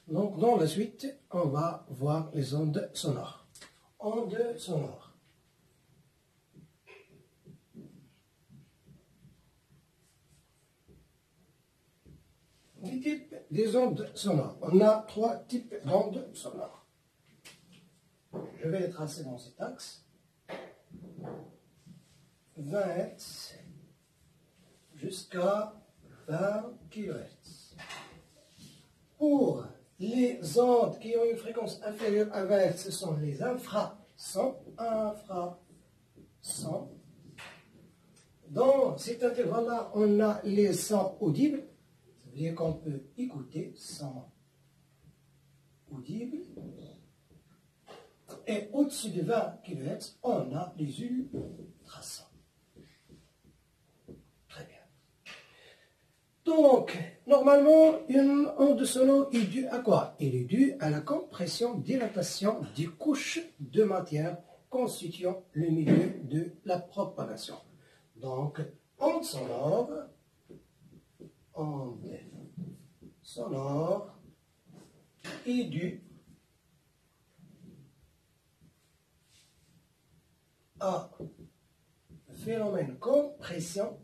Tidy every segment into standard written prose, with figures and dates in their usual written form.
Donc, dans la suite, on va voir les ondes sonores. Ondes sonores. Les types des ondes sonores. On a 3 types d'ondes sonores. Je vais les tracer dans cet axe. 20 Hz jusqu'à 20 kHz. Pour les ondes qui ont une fréquence inférieure à 20 Hz, ce sont les infrasons. Dans cet intervalle-là, on a les sons audibles. Ça veut dire qu'on peut écouter sons audibles. Et au-dessus de 20 kHz, on a les ultrasons. Très bien. Donc, normalement, une onde sonore est due à quoi? Elle est due à la compression-dilatation des couches de matière constituant le milieu de la propagation. Donc, onde sonore est due à le phénomène compression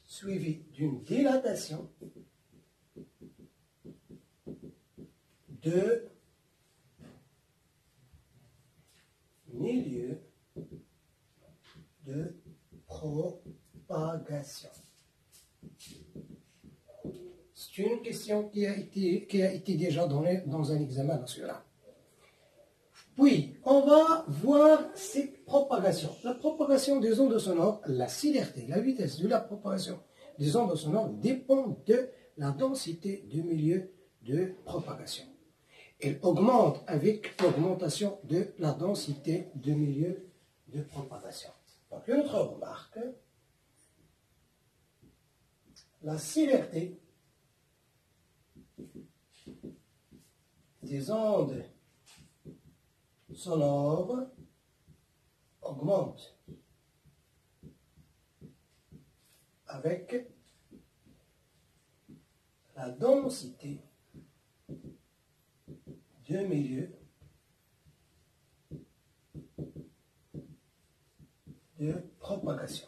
suivi d'une dilatation de milieu de propagation. C'est une question qui a été déjà donnée dans un examen national. Puis, on va voir cette propagation. La propagation des ondes sonores, la célérité, la vitesse de la propagation des ondes sonores dépend de la densité du milieu de propagation. Elle augmente avec l'augmentation de la densité du milieu de propagation. Donc, une autre remarque, la célérité des ondes sonore augmente avec la densité du milieu de propagation.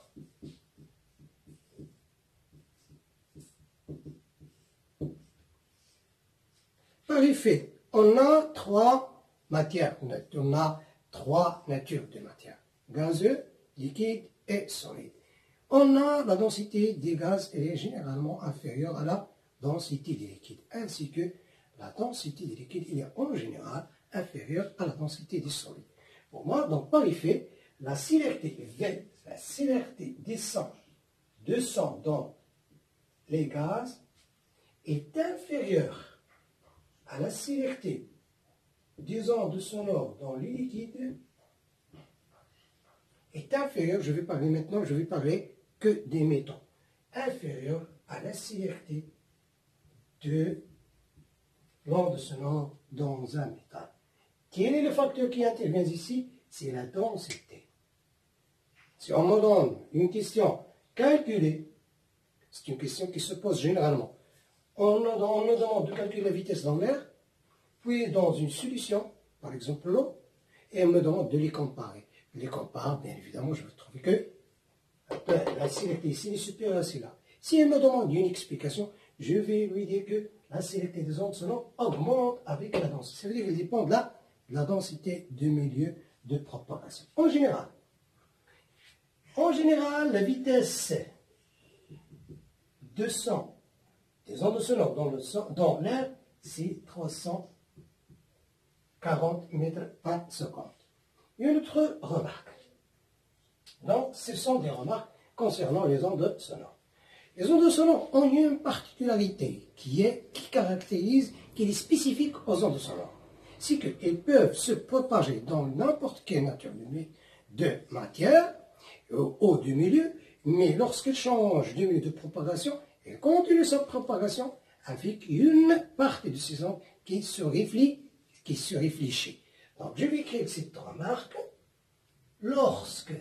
Par effet, on a 3 matières, on a 3 natures de matière, gazeux, liquide et solide. On a la densité des gaz, elle est généralement inférieure à la densité des liquides, ainsi que la densité des liquides, elle est en général inférieure à la densité des solides. Pour moi, donc par effet, la célérité V, la célérité des sons dans les gaz est inférieure à la célérité des ondes sonores dans les liquides est inférieure, je vais parler maintenant, je vais parler que des métaux, inférieure à la célérité de l'onde sonore dans un métal. Quel est le facteur qui intervient ici? C'est la densité. Si on me donne une question calculée, c'est une question qui se pose généralement. On me demande de calculer la vitesse dans l'air, puis dans une solution, par exemple l'eau, et on me demande de les comparer. Je les compare, bien évidemment, je vais trouver que la célérité ici est supérieure à celle-là. Si elle me demande une explication, je vais lui dire que la célérité des ondes sonores augmente avec la densité. Ça veut dire qu'elle dépend de la densité du milieu de propagation. En général, la vitesse de son des ondes sonores dans l'air, c'est 340 mètres par seconde. Une autre remarque. Donc, ce sont des remarques concernant les ondes sonores. Les ondes sonores ont une particularité qui est spécifique aux ondes sonores. C'est qu'elles peuvent se propager dans n'importe quelle nature de matière, ou du milieu, mais lorsqu'elles changent de milieu de propagation, elles continuent cette propagation avec une partie de ces ondes qui se réfléchit. Donc, je vais écrire cette remarque. Lorsque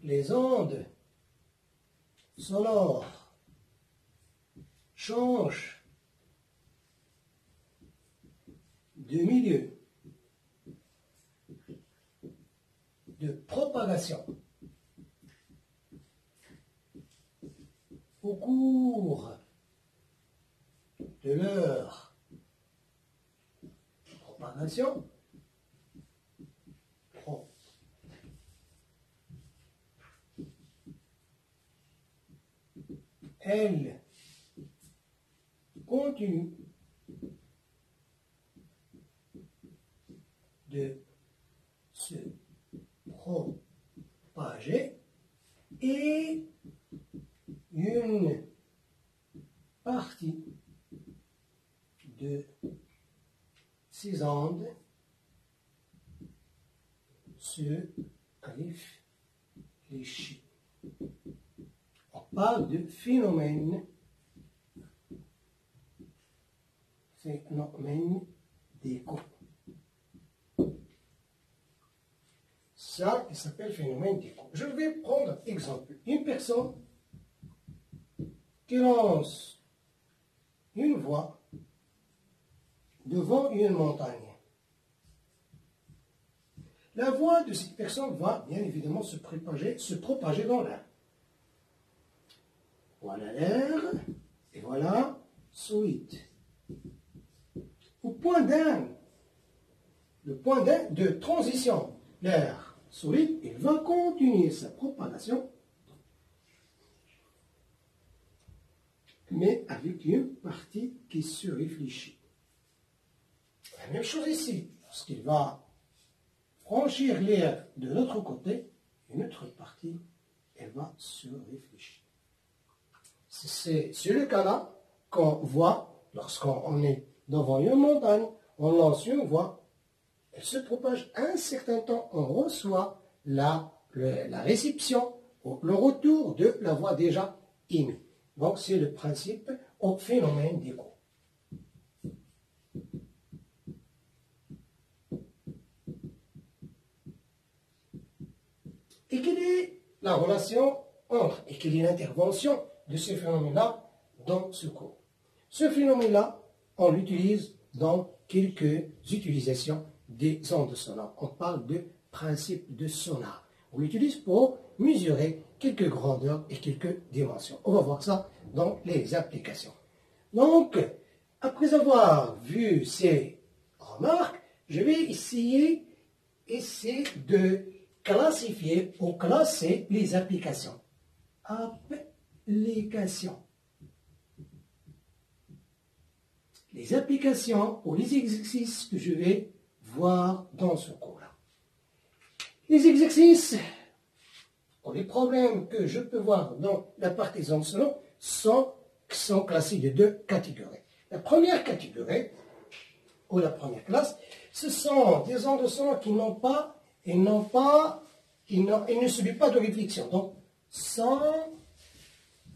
les ondes sonores changent de milieu de propagation au cours de leur propagation, elle continue de se propager et une partie de ces ondes se réfléchit. On parle de phénomène d'écho. Ça, il s'appelle phénomène d'écho. Je vais prendre exemple. Une personne qui lance une voix devant une montagne. La voix de cette personne va bien évidemment se propager dans l'air. Voilà l'air, et voilà solide. Au point d'un, le point d'un de transition, l'air solide, il va continuer sa propagation, mais avec une partie qui se réfléchit. La même chose ici, lorsqu'il va franchir l'air de l'autre côté, une autre partie, elle va se réfléchir. C'est le cas-là qu'on voit lorsqu'on est devant une montagne, on lance une voix, elle se propage un certain temps, on reçoit la réception, le retour de la voix déjà émise. Donc c'est le principe au phénomène d'écho. Et quelle est la relation entre, et quelle est l'intervention de ce phénomène-là dans ce cours? Ce phénomène-là, on l'utilise dans quelques utilisations des ondes sonores. On parle de principe de sonar. On l'utilise pour mesurer quelques grandeurs et quelques dimensions. On va voir ça dans les applications. Donc, après avoir vu ces remarques, je vais essayer de classifier ou classer les applications. Les applications ou les exercices que je vais voir dans ce cours-là. Les exercices ou les problèmes que je peux voir dans la partie ondes sonores sont classés de deux catégories. La première catégorie, ou la première classe, ce sont des ondes sonores qui ils ne subissent pas de réflexion. Donc, sans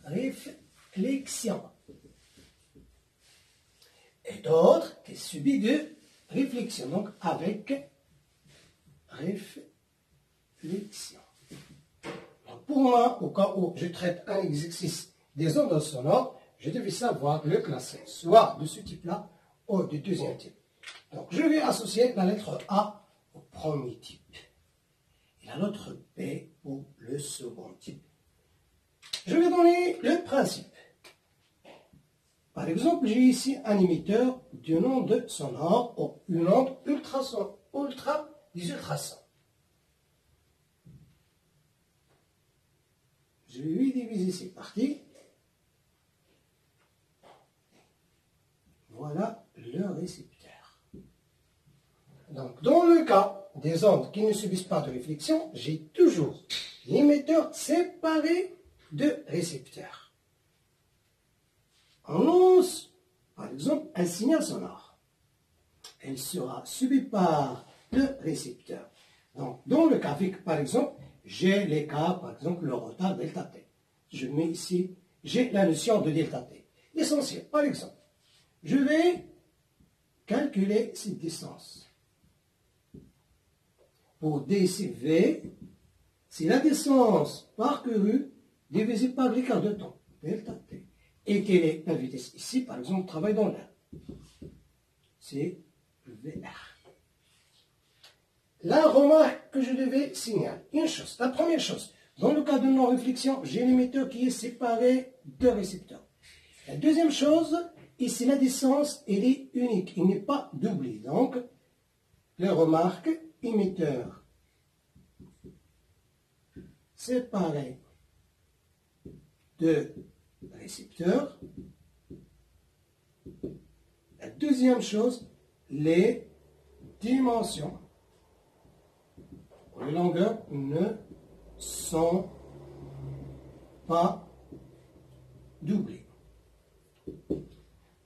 réflexion. Et d'autres qui subissent de réflexion. Donc, avec réflexion. Donc, pour moi, au cas où je traite un exercice des ondes sonores, je devais savoir le classer, soit de ce type-là ou du deuxième type. Donc, je vais associer la lettre A au premier type et la lettre B au second type. Je vais donner le principe. Par exemple, j'ai ici un émetteur d'une onde sonore ou une onde des ultrasons. Je vais diviser ces parties. Voilà le récepteur. Donc, dans le cas des ondes qui ne subissent pas de réflexion, j'ai toujours l'émetteur séparé de récepteur. On lance, par exemple, un signal sonore. Elle sera subie par le récepteur. Donc, dans le cas avec, par exemple, j'ai les cas, par exemple, le retard delta t. Je mets ici, j'ai la notion de delta t. L'essentiel, par exemple, je vais calculer cette distance. Pour dCV, c'est la distance parcourue divisée par l'écart de temps, delta t. Et quelle est la vitesse? Ici, par exemple, on travaille dans l'air. C'est VR. La remarque que je devais signaler, une chose, la première chose, dans le cas de non-réflexion, j'ai l'émetteur qui est séparé de récepteur. La deuxième chose, ici la distance, elle est unique, il n'est pas doublé. Donc, les remarques, émetteur séparé de récepteur. La deuxième chose, les dimensions, les longueurs ne sont pas doublées.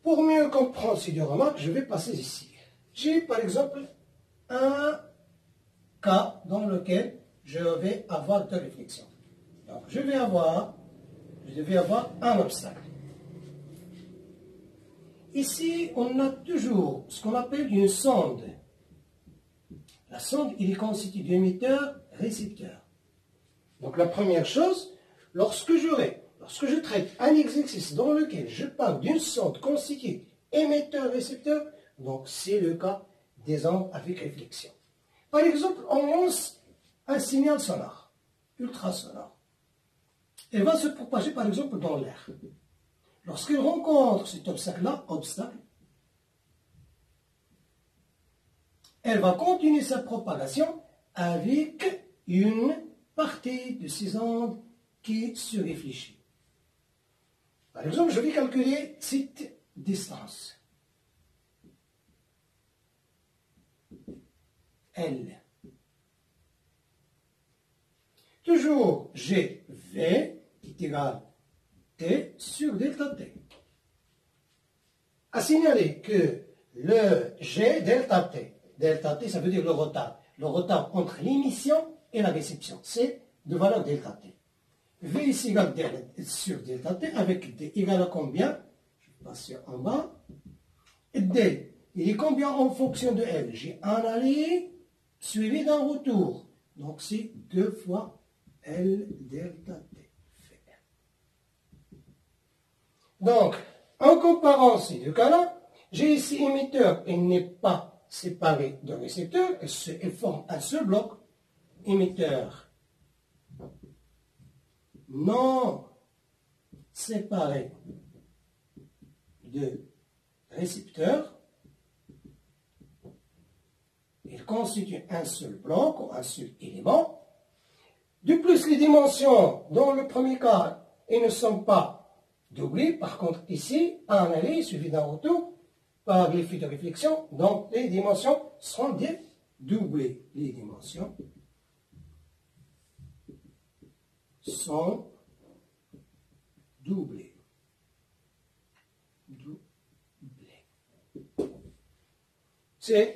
Pour mieux comprendre ces deux remarques, je vais passer ici. J'ai par exemple un cas dans lequel je vais avoir deux réflexions. Donc je vais avoir un obstacle. Ici, on a toujours ce qu'on appelle une sonde. La sonde, il est constitué d'émetteur-récepteur. Donc la première chose, lorsque je traite un exercice dans lequel je parle d'une sonde constituée émetteur-récepteur, donc c'est le cas des ondes avec réflexion. Par exemple, on lance un signal sonore, ultrasonore. Elle va se propager par exemple dans l'air. Lorsqu'elle rencontre cet obstacle-là, elle va continuer sa propagation avec une partie de ces ondes qui se réfléchit. Par exemple, je vais calculer cette distance. L. Toujours G, V, qui est égal T sur delta T. À signaler que le G delta T ça veut dire le retard entre l'émission et la réception, c'est de valeur delta T. V ici égale sur delta T avec D égale à combien? Je passe en bas. Et D, il est combien en fonction de L? J'ai un aller suivi d'un retour. Donc c'est 2 fois L delta T. Donc, en comparant ces deux cas-là, j'ai ici émetteur, il n'est pas séparé de récepteur, il forme un seul bloc, émetteur non séparé de récepteur. Il constitue un seul bloc ou un seul élément. De plus, les dimensions, dans le premier cas, elles ne sont pas doublées. Par contre, ici, un aller suivi d'un retour par l'effet de réflexion, donc les dimensions seront doublées. Les dimensions sont doublées.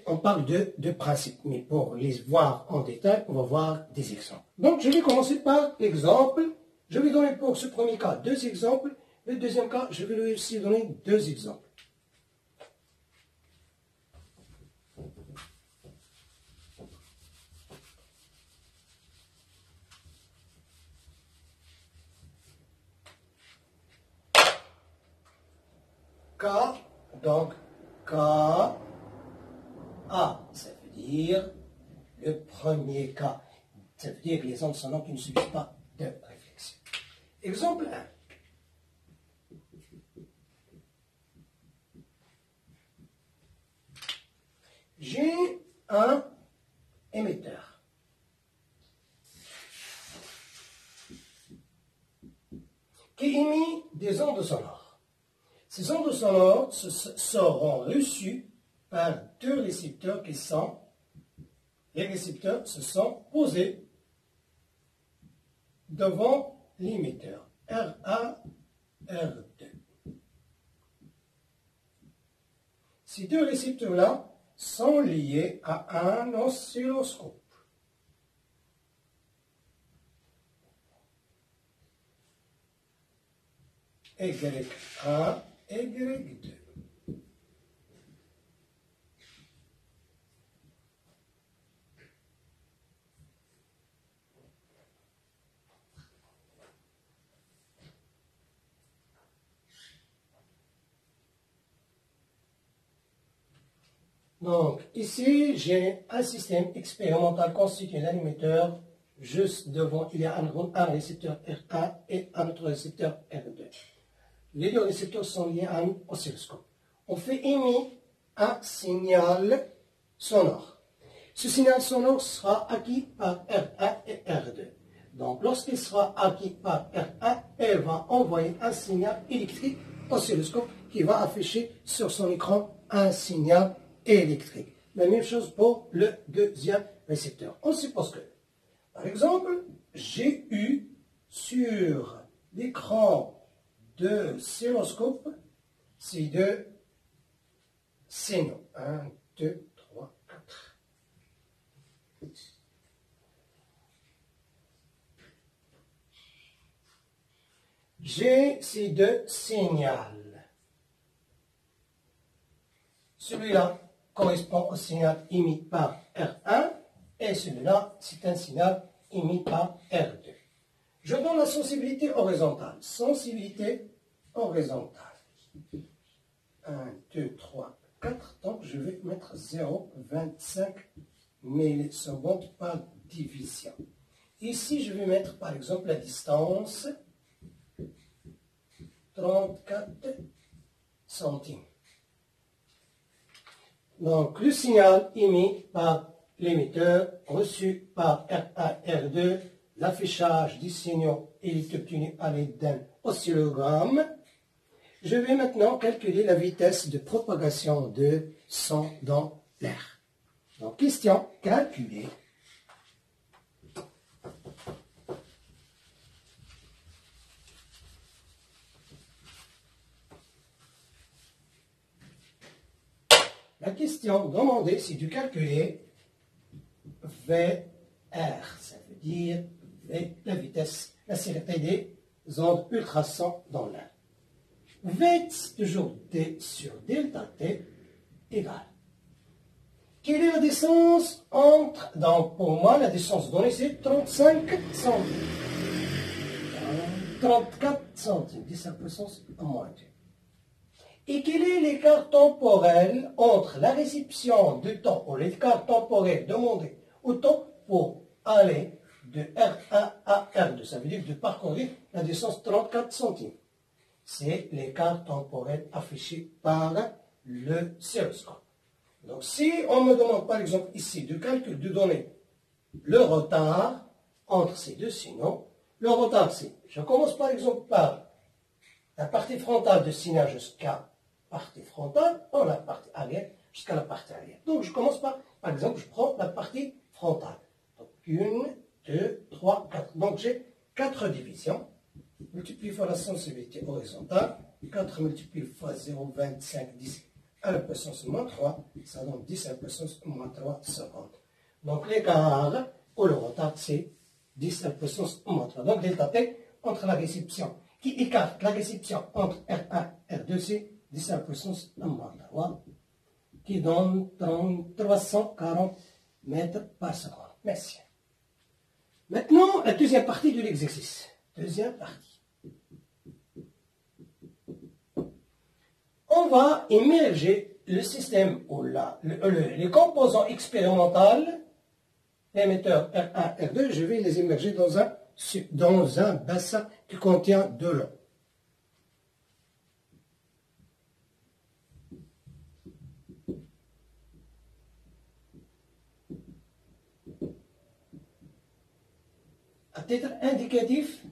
On parle de principe, mais pour les voir en détail, on va voir des exemples. Donc, je vais commencer par l'exemple. Je vais donner pour ce premier cas 2 exemples. Le deuxième cas, je vais lui aussi donner 2 exemples. K, donc K, A, ça veut dire le premier cas. Ça veut dire les ondes sonores qui ne subissent pas de réflexion. Exemple 1. J'ai un émetteur qui émet des ondes sonores. Ces ondes sonores seront reçues par 2 récepteurs qui sont, les récepteurs se sont posés devant l'émetteur R1, R2. Ces 2 récepteurs-là sont liés à un oscilloscope. Y1, Y2. Donc, ici, j'ai un système expérimental constitué d'un émetteur. Juste devant, il y a un récepteur R1 et un autre récepteur R2. Les deux récepteurs sont liés à un oscilloscope. On fait émettre un signal sonore. Ce signal sonore sera acquis par R1 et R2. Donc, lorsqu'il sera acquis par R1, elle va envoyer un signal électrique au oscilloscope qui va afficher sur son écran un signal électrique. La même chose pour le deuxième récepteur. On suppose que, par exemple, j'ai eu sur l'écran de oscilloscope ces deux signaux. 1, 2, 3, 4. J'ai ces deux signaux. Celui-là correspond au signal émis par R1 et celui-là, c'est un signal émis par R2. Je donne la sensibilité horizontale. Sensibilité horizontale. 1, 2, 3, 4. Donc, je vais mettre 0,25 millisecondes par division. Ici, je vais mettre, par exemple, la distance 34 centimes. Donc, le signal émis par l'émetteur, reçu par R1, R2, l'affichage des signaux est obtenu à l'aide d'un oscillogramme. Je vais maintenant calculer la vitesse de propagation de son dans l'air. Donc, question, calculer. La question demandée, c'est de calculer VR, ça veut dire V, la vitesse, la célérité des ondes ultrasons dans l'air. V, toujours T sur delta T, égale. Quelle est la distance entre, donc pour moi, la distance donnée, c'est 35 centimes. 34 centimes, 10 à la puissance à moins 2. Et quel est l'écart temporel entre la réception du temps, ou l'écart temporel demandé au temps pour aller de R1 à R2? Ça veut dire de parcourir la distance 34 centimes. C'est l'écart temporel affiché par le oscilloscope. Donc, si on me demande par exemple ici de calcul de donner le retard entre ces deux signaux, le retard c'est, je commence par exemple par la partie frontale de signal jusqu'à partie frontale, ou la partie arrière jusqu'à la partie arrière. Donc, je commence par exemple, je prends la partie frontale. Donc, 1, 2, 3, 4. Donc, j'ai 4 divisions. Multiplie fois la sensibilité horizontale. 4 multiplié fois 0,25, 10 à la puissance moins 3. Ça donne 10 à la puissance moins 3 secondes. Donc, l'écart ou le retard, c'est 10 à la puissance moins 3. Donc, delta T entre la réception qui écarte la réception entre R1 et R2, c'est 10 à la puissance moins 3, qui donne 340 mètres par seconde. Merci. Maintenant, la deuxième partie de l'exercice. Deuxième partie. On va émerger le système ou les composants expérimentaux, l'émetteur R1, R2, je vais les émerger dans un bassin qui contient de l'eau. À titre indicatif,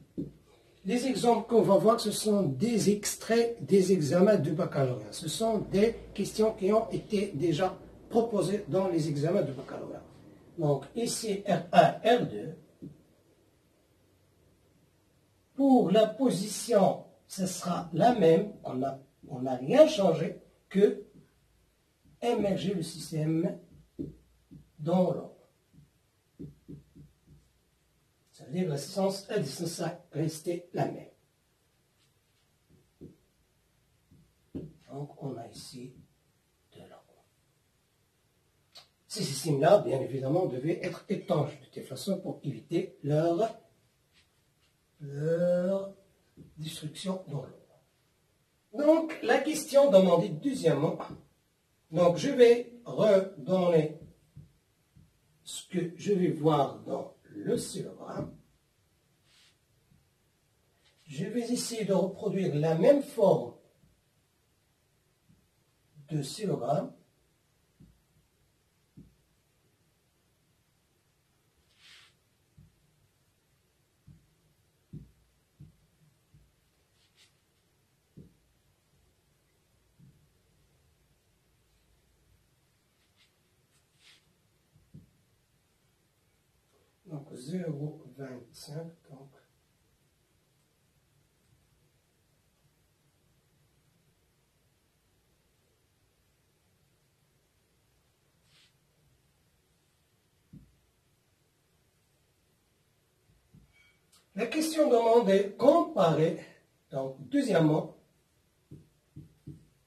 les exemples qu'on va voir, ce sont des extraits des examens du baccalauréat. Ce sont des questions qui ont été déjà proposées dans les examens du baccalauréat. Donc ici R1, R2. Pour la position, ce sera la même. On n'a rien changé que émerger le système dans l'eau. Ça veut dire la distance a resté la même. Donc, on a ici de l'eau. Ces systèmes-là, bien évidemment, devaient être étanches de telle façon pour éviter leur destruction dans l'eau. Donc, la question demandée deuxièmement Donc, je vais redonner ce que je vais voir dans le oscillogramme. Je vais essayer de reproduire la même forme de oscillogramme. Donc 0,25, donc la question demande est comparer, donc deuxièmement,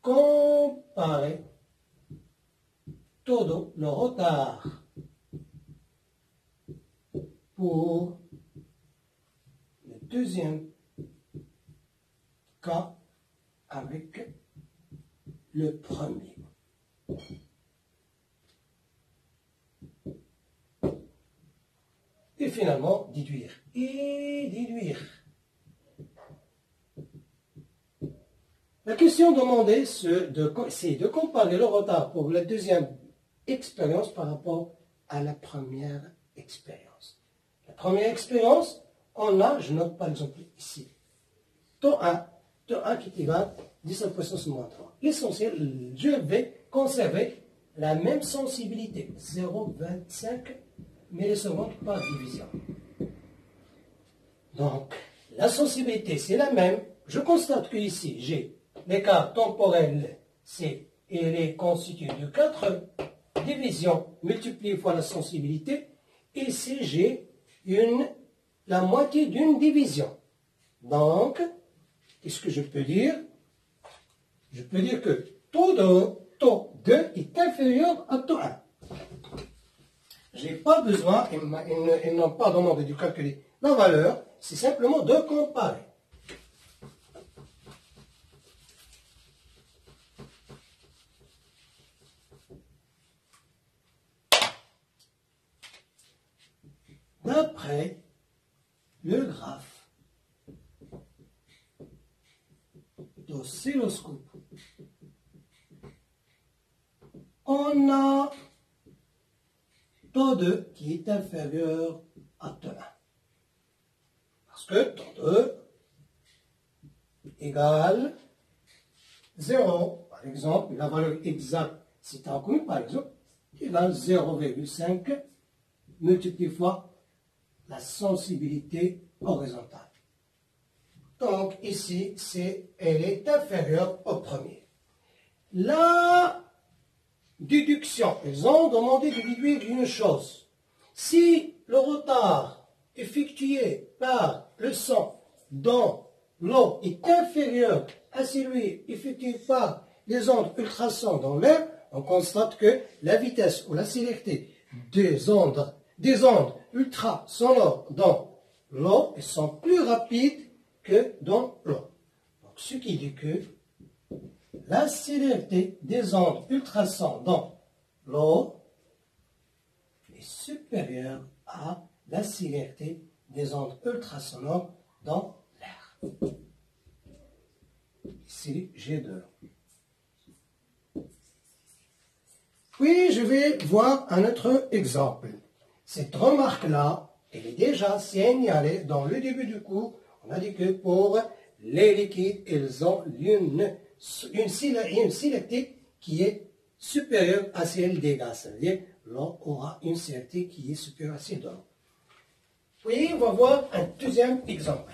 comparer todo le retard pour le deuxième cas avec le premier. Et finalement, déduire. Et déduire. La question demandée, c'est de comparer le retard pour la deuxième expérience par rapport à la première expérience. La première expérience, on a, je note par exemple ici, taux 1 qui est égal à 10 à la puissance moins 3. L'essentiel, je vais conserver la même sensibilité, 0,25 millisecondes par division. Donc, la sensibilité, c'est la même. Je constate que ici, j'ai l'écart temporel, il est constitué de 4 divisions multipliées fois la sensibilité. Ici, j'ai la moitié d'une division. Donc, qu'est-ce que je peux dire? Je peux dire que taux 2 est inférieur à taux 1. Je n'ai pas besoin, ils n'ont pas demandé de calculer la valeur, c'est simplement de comparer. D'après le graphe d'oscilloscope, on a taux 2 qui est inférieur à taux 1. Parce que taux 2 égale 0. Par exemple, la valeur exacte, c'est inconnue, par exemple, égale 0,5 multiplié fois la sensibilité horizontale. Donc ici, elle est inférieure au premier. La déduction, ils ont demandé de déduire une chose. Si le retard effectué par le son dans l'eau est inférieur à celui effectué par les ondes ultrasons dans l'air, on constate que la vitesse ou la célérité des ondes ultrasonores dans l'eau sont plus rapides que dans l'eau. Donc, ce qui dit que la célérité des ondes ultrasons dans l'eau est supérieure à la célérité des ondes ultrasonores dans l'air. Ici, G2. Puis, je vais voir un autre exemple. Cette remarque-là, elle est déjà signalée dans le début du cours. On a dit que pour les liquides, ils ont une célérité qui est supérieure à celle des gaz. C'est-à-dire, l'eau aura une célérité qui est supérieure à celle de l'eau. Puis, on va voir un deuxième exemple.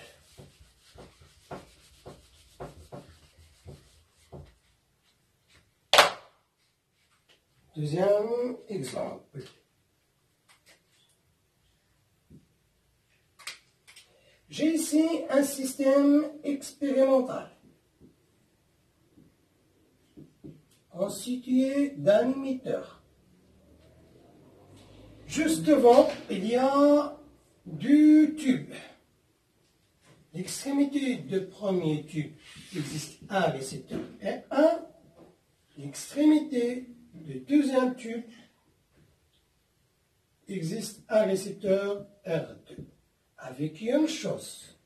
Deuxième exemple. J'ai ici un système expérimental constitué d'un émetteur. Juste devant, il y a du tube. L'extrémité de premier tube existe un récepteur R1. L'extrémité du deuxième tube existe un récepteur R2 avec une chose,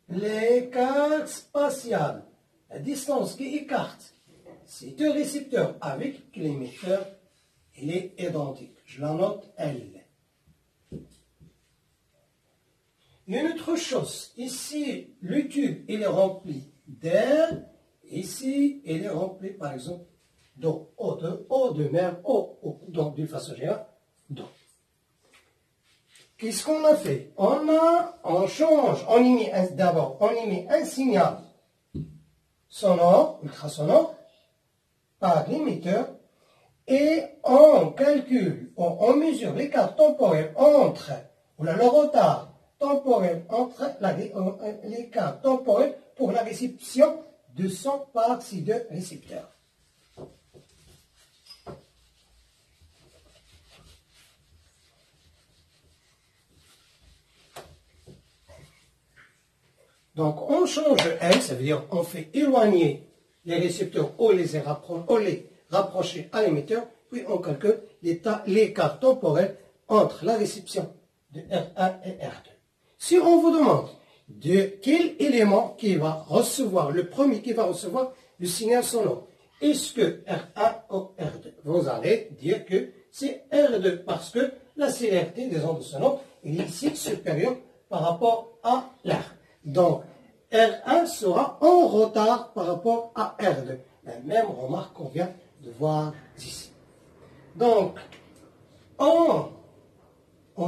l'écart spatial, la distance qui écarte ces deux récepteurs avec l'émetteur, il est identique. Je la note L. Une autre chose, ici le tube il est rempli d'air, ici il est rempli par exemple d'eau, eau de mer, eau, donc d'une façon générale, d'eau. Qu'est-ce qu'on a fait? On change, on émet d'abord, on émet un signal sonore, ultrasonore, par l'émetteur, et on calcule, on mesure l'écart temporel entre, ou le retard temporel entre l'écart temporel pour la réception de son par ces deux récepteurs. Donc, on change L, ça veut dire on fait éloigner les récepteurs ou les rapprocher à l'émetteur, puis on calcule l'écart temporel entre la réception de R1 et R2. Si on vous demande de quel élément qui va recevoir, le premier qui va recevoir le signal sonore, est-ce que R1 ou R2? Vous allez dire que c'est R2 parce que la célérité des ondes sonores est ici supérieure par rapport à l'R. Donc, R1 sera en retard par rapport à R2. La même remarque qu'on vient de voir ici. Donc, en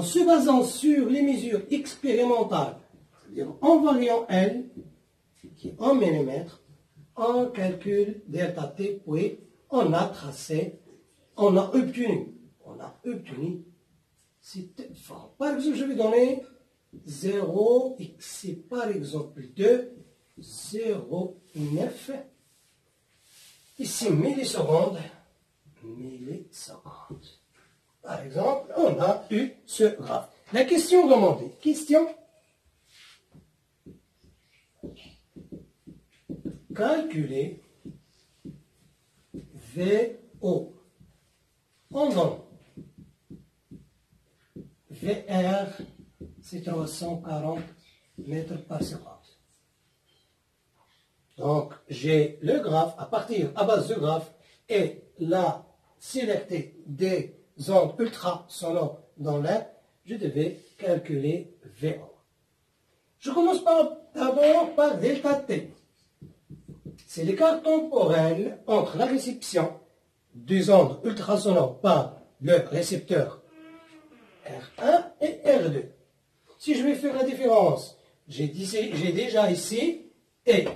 se basant sur les mesures expérimentales, c'est-à-dire en variant L, qui est en millimètres, on calcule delta T, puis on a tracé, on a obtenu cette forme. Par exemple, je vais donner 0, c'est par exemple 2, 0,9, ici millisecondes. Par exemple, on a eu ce graphe. La question demandée, calculer VO en ondes. VR, c'est 340 mètres par seconde. Donc, j'ai le graphe, à base de graphe, et la célérité des ondes ultrasonores dans l'air, je devais calculer VO. Je commence d'abord par delta T. C'est l'écart temporel entre la réception des ondes ultrasonores par le récepteur R1 et R2. Si je vais faire la différence, j'ai déjà ici et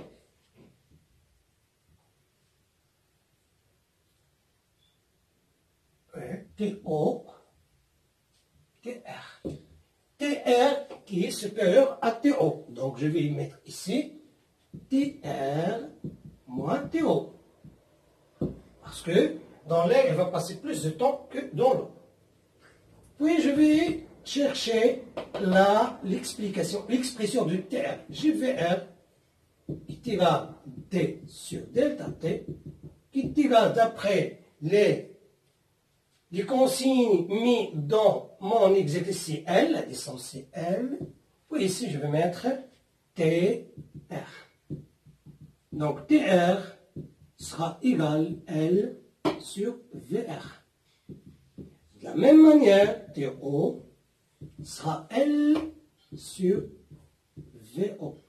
TO, TR. TR qui est supérieur à TO. Donc je vais mettre ici TR moins TO. Parce que dans l'air, il va passer plus de temps que dans l'eau. Puis je vais chercher l'expression de TR. GVR est égal T sur delta T, qui est égal d'après les consignes mises dans mon exercice L, la distance c'est L. Puis ici, je vais mettre TR. Donc TR sera égal L sur VR. De la même manière, TO sera L sur VO.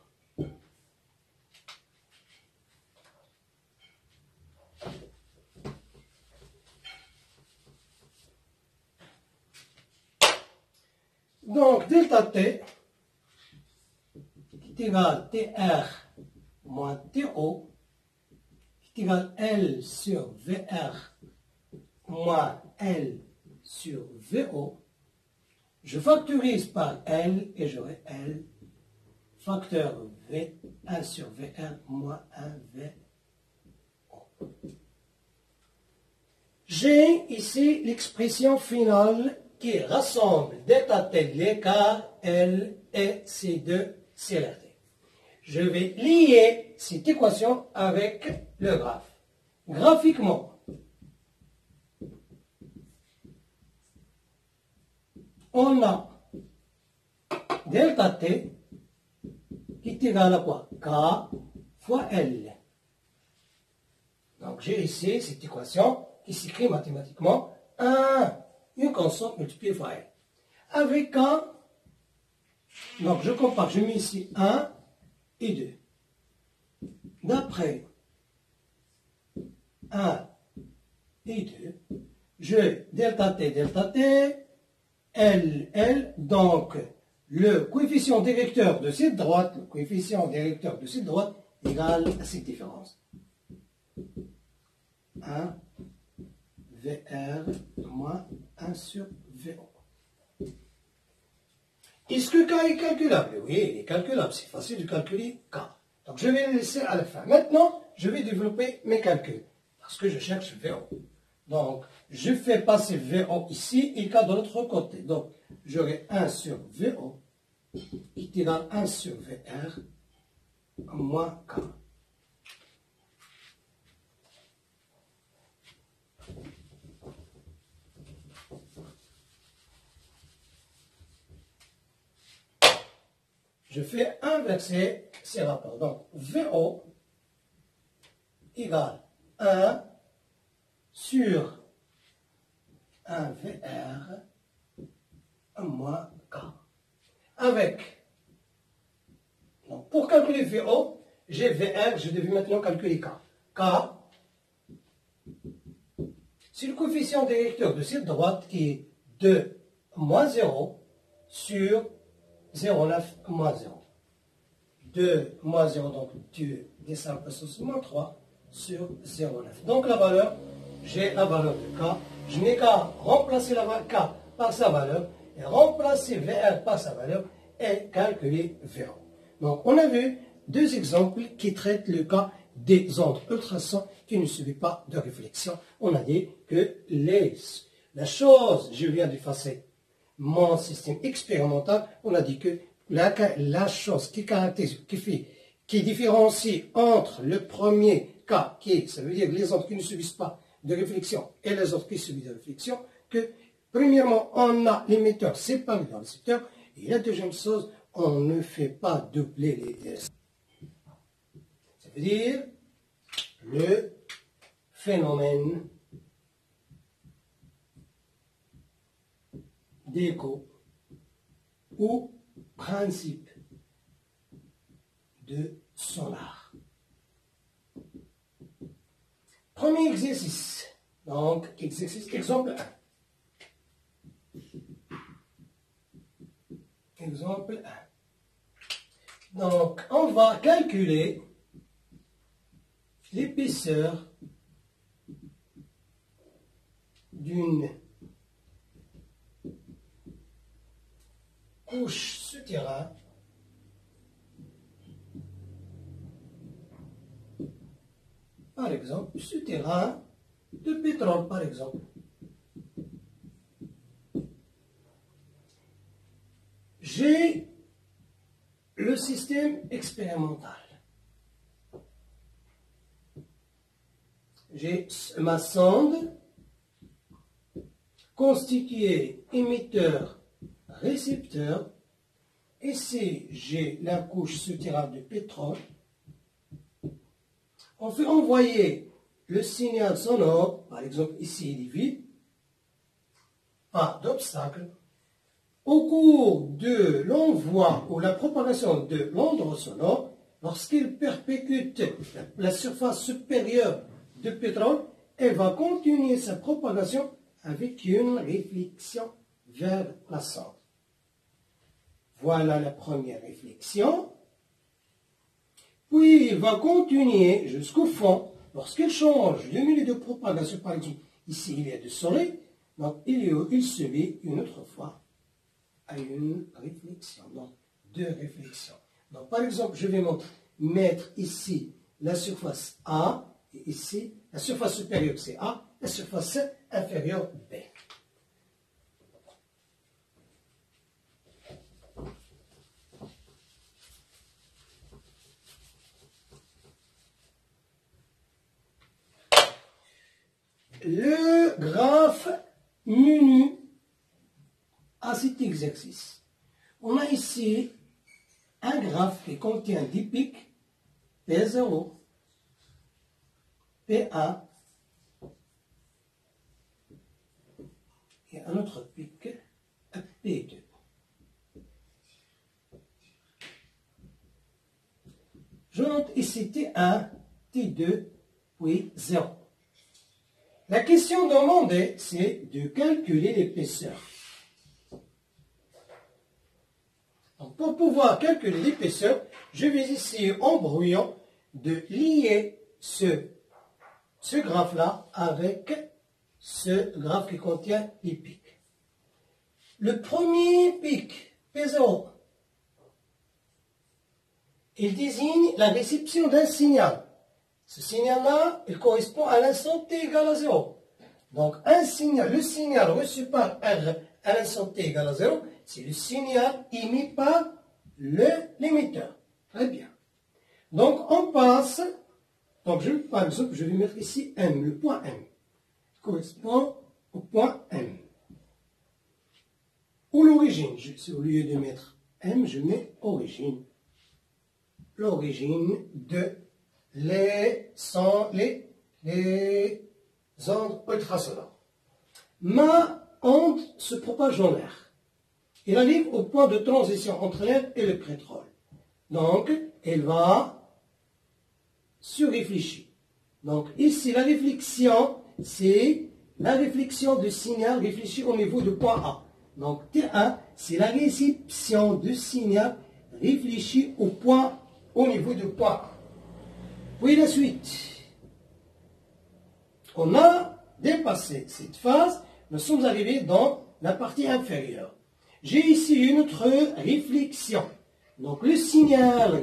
Donc, delta T est égal TR moins TO est égal L sur VR moins L sur VO. Je factorise par L et j'aurai L facteur V, 1 sur VR moins 1 VO. J'ai ici l'expression finale qui rassemble delta T, l'écart L et ces deux célérités. Je vais lier cette équation avec le graphe. Graphiquement, on a delta t qui est égal à quoi? K fois L. Donc j'ai ici cette équation qui s'écrit mathématiquement une constante multipliée par L. Avec K, donc je compare, je mets ici 1 et 2. D'après 1 et 2, je delta t, L, donc le coefficient directeur de cette droite, égale à cette différence. 1 VR moins 1 sur VO. Est-ce que K est calculable? Oui, il est calculable. C'est facile de calculer K. Donc je vais le laisser à la fin. Maintenant, je vais développer mes calculs. Parce que je cherche VO. Donc, je fais passer VO ici et K de l'autre côté. Donc, j'aurai 1 sur VO qui est égal à 1 sur VR moins K. Je fais inverser ces rapports. Donc, VO égale 1 sur 1 VR moins K. Avec, donc pour calculer VO, j'ai VR, je devais maintenant calculer K. K, c'est le coefficient directeur de cette droite qui est 2 moins 0 sur 0,9 moins 0. 2 moins 0, donc 2 descend plus moins 3 sur 0,9. Donc la valeur, j'ai la valeur de K. Je n'ai qu'à remplacer la valeur K par sa valeur et remplacer VR par sa valeur et calculer VO. Donc on a vu deux exemples qui traitent le cas des ondes ultrasons qui ne subissent pas de réflexion. On a dit que la chose, je viens d'effacer mon système expérimental, on a dit que la chose qui caractérise, qui différencie entre le premier cas, ça veut dire les ondes qui ne subissent pas de réflexion et les autres qui subissent de réflexion, que premièrement, on a l'émetteur séparé dans le récepteur, et la deuxième chose, on ne fait pas doubler les... Ça veut dire le phénomène d'écho ou principe de sonar. Premier exercice. Donc, exemple 1. Exemple 1. Donc, on va calculer l'épaisseur d'une couche souterraine par exemple, souterrain de pétrole, par exemple. J'ai le système expérimental. J'ai ma sonde constituée émetteur-récepteur. Ici, j'ai la couche souterraine de pétrole. On fait envoyer le signal sonore, par exemple ici il est vide, pas d'obstacle. Au cours de l'envoi ou la propagation de l'onde sonore, lorsqu'il perpétue la surface supérieure de pétrole, elle va continuer sa propagation avec une réflexion vers la sonde. Voilà la première réflexion. Puis il va continuer jusqu'au fond. Lorsqu'il change de milieu de propagation, par exemple, ici il y a du soleil, donc il subit une autre fois à une réflexion. Donc, deux réflexions. Donc, par exemple, je vais mettre ici la surface A, et ici, la surface supérieure c'est A, la surface inférieure B. Le graphe muni à cet exercice. On a ici un graphe qui contient 10 pics, P0, P1, et un autre pic, P2. Je note ici T1, T2, puis 0. La question demandée, c'est de calculer l'épaisseur. Pour pouvoir calculer l'épaisseur, je vais ici, en brouillon, de lier ce graphe-là avec ce graphe qui contient les pics. Le premier pic, P0, il désigne la réception d'un signal. Ce signal-là, il correspond à l'instant t égale à 0. Donc, le signal reçu par R à l'instant t égale à 0, c'est le signal émis par l'émetteur. Très bien. Donc, on passe, donc par exemple, je vais mettre ici M, le point M, correspond au point M. Ou l'origine, au lieu de mettre M, je mets origine. L'origine de les ondes ultrasonores. Ma onde se propage dans l'air. Elle arrive au point de transition entre l'air et le pétrole. Donc, elle va se réfléchir. Donc, ici, la réflexion, c'est la réflexion du signal réfléchi au niveau du point A. Donc, T1, c'est la réception du signal réfléchi au niveau du point A. Puis la suite. On a dépassé cette phase, nous sommes arrivés dans la partie inférieure. J'ai ici une autre réflexion. Donc le signal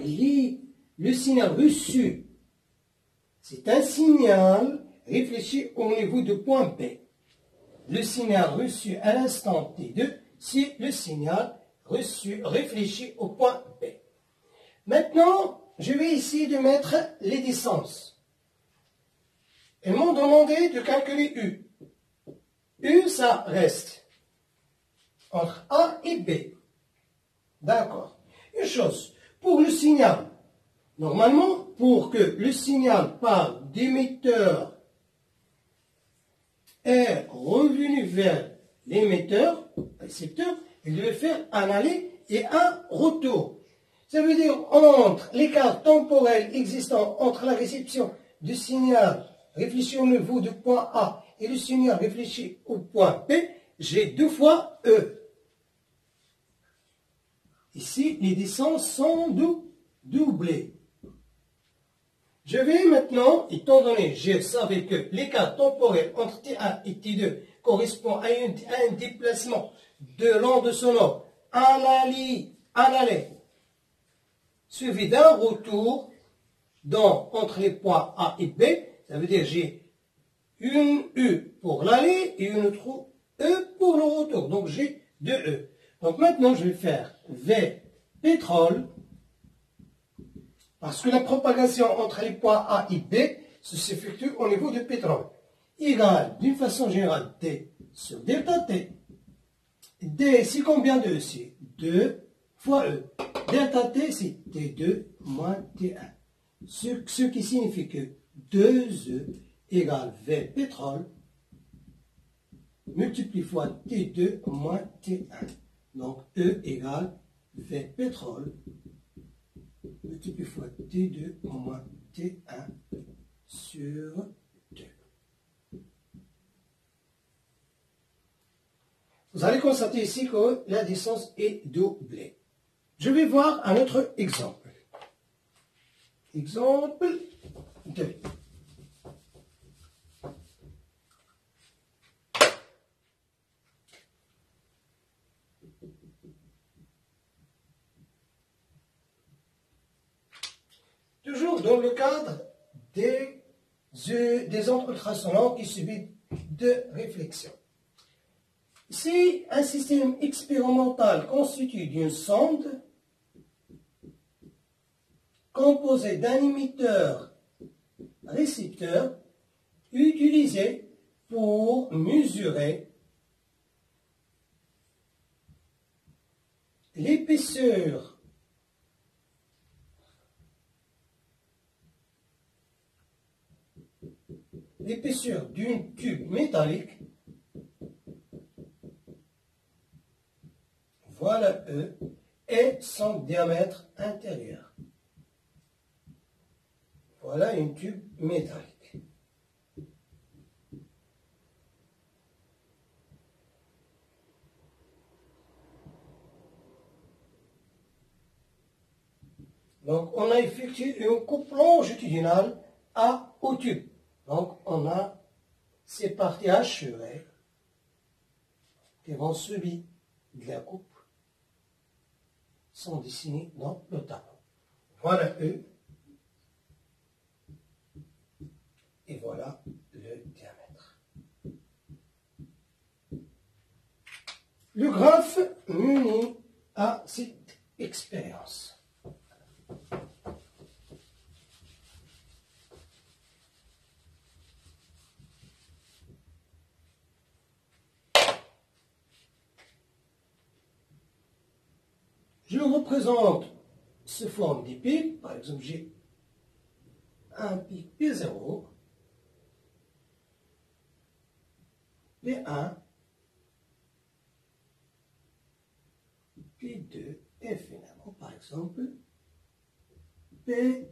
reçu, c'est un signal réfléchi au niveau du point B. Le signal reçu à l'instant T2, c'est le signal réfléchi au point B. Maintenant, je vais essayer de mettre les distances. Ils m'ont demandé de calculer U. U, ça reste entre A et B. D'accord. Une chose, pour le signal, normalement, pour que le signal par d'émetteur est revenu vers l'émetteur, récepteur, il devait faire un aller et un retour. Ça veut dire entre l'écart temporel existant entre la réception du signal réfléchi au niveau du point A et le signal réfléchi au point B, j'ai 2 fois E. Ici, les distances sont doublées. Je vais maintenant, étant donné, je savais que l'écart temporel entre T1 et T2 correspond à un déplacement de l'onde sonore en aller, suivi d'un retour entre les points A et B. Ça veut dire que j'ai une U pour l'aller et une autre E pour le retour. Donc j'ai 2 E. Donc maintenant je vais faire V pétrole, parce que la propagation entre les points A et B s'effectue au niveau du pétrole, égale d'une façon générale T sur delta T. D, c'est combien de E? C'est 2 fois E. Delta T, c'est T2 moins T1. Ce qui signifie que 2E égale V pétrole multiplié fois T2 moins T1. Donc E égale V pétrole multiplié fois T2 moins T1 sur 2. Vous allez constater ici que la distance est doublée. Je vais voir un autre exemple. Exemple 2. Toujours dans le cadre des ondes ultrasonores qui subissent de réflexion. Si un système expérimental constitué d'une sonde composée d'un émetteur-récepteur utilisé pour mesurer l'épaisseur d'une tube métallique, voilà E, et son diamètre intérieur. Voilà une tube métallique. Donc, on a effectué une coupe longitudinale au tube. Donc, on a ces parties hachurées qui vont subir de la coupe, sont dessinées dans le tableau. Voilà E. Et voilà le diamètre. Le graphe m'unit à cette expérience. Je le représente sous forme des pics. Par exemple, j'ai un pic P0, P1, P2 et finalement, par exemple, P3.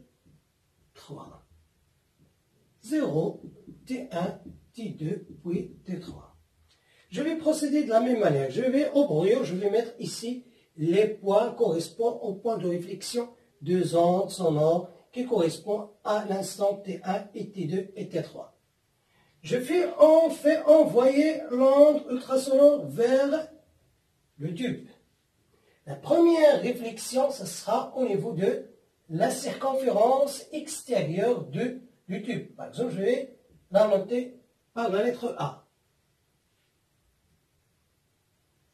0, T1, T2, puis T3. Je vais procéder de la même manière. Je vais mettre ici les points correspondent aux points de réflexion de ondes sonores qui correspondent à l'instant T1 et T2 et T3. On fait envoyer l'onde ultrasonore vers le tube. La première réflexion, ce sera au niveau de la circonférence extérieure du tube. Par exemple, je vais la noter par la lettre A.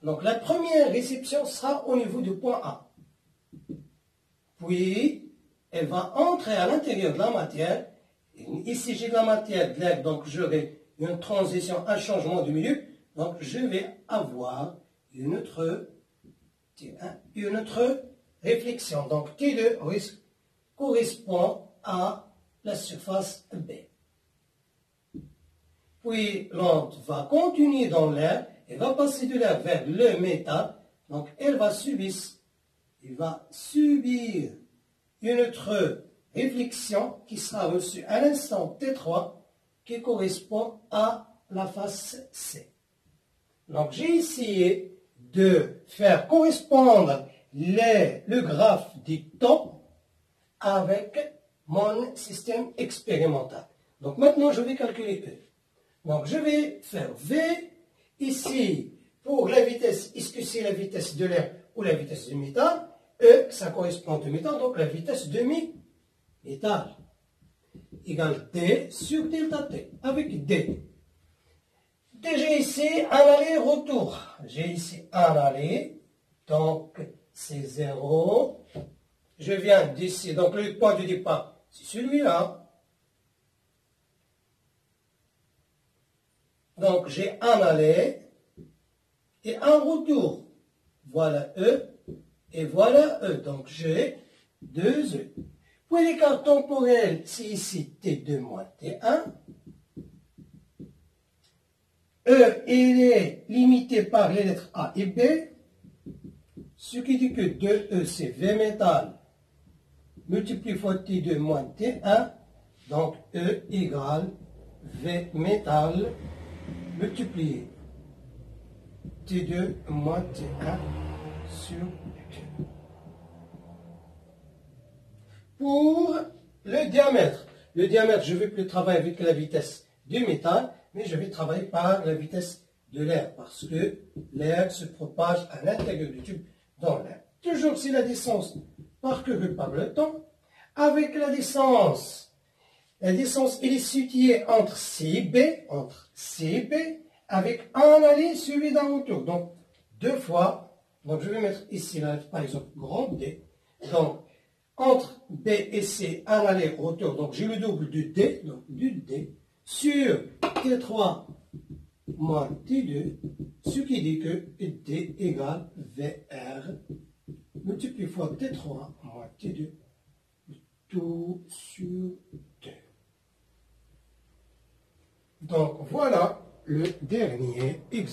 Donc la première réception sera au niveau du point A. Puis, elle va entrer à l'intérieur de la matière. Ici, j'ai de la matière de l'air, donc j'aurai une transition, un changement de milieu. Donc je vais avoir une autre réflexion. Donc T2 correspond à la surface B. Puis l'onde va continuer dans l'air. Elle va passer de l'air vers le métal, donc elle va subir une autre réflexion qui sera reçue à l'instant T3 qui correspond à la face C. Donc j'ai essayé de faire correspondre le graphe du temps avec mon système expérimental. Donc maintenant je vais calculer E. Donc je vais faire V. Ici, pour la vitesse, est-ce que c'est la vitesse de l'air ou la vitesse du métal? E, ça correspond au métal, donc la vitesse de métal égale D sur delta T, avec D. J'ai ici un aller-retour. J'ai ici un aller, donc c'est 0. Je viens d'ici, donc le point de départ, c'est celui-là. Donc, j'ai un aller et un retour. Voilà E et voilà E. Donc, j'ai 2 E. Puis l'écart temporel, c'est ici T2 moins T1. E, il est limité par les lettres A et B. Ce qui dit que 2E, c'est V métal multiplié fois T2 moins T1. Donc, E égale V métal multiplié T2 moins T1 sur Q. Pour le diamètre, je ne vais plus travailler avec la vitesse du métal, mais je vais travailler par la vitesse de l'air, parce que l'air se propage à l'intérieur du tube dans l'air. Toujours c'est la distance parcourue par le temps, avec la distance elle est située entre C et B, avec un aller suivi d'un retour. Donc, 2 fois, donc je vais mettre ici, là, par exemple, grand D. Donc, entre B et C, un aller-retour. Donc, j'ai le double du D, donc du D, sur T3 moins T2, ce qui dit que D égale VR multiplié fois T3 moins T2, tout sur 2. Donc voilà le dernier exemple.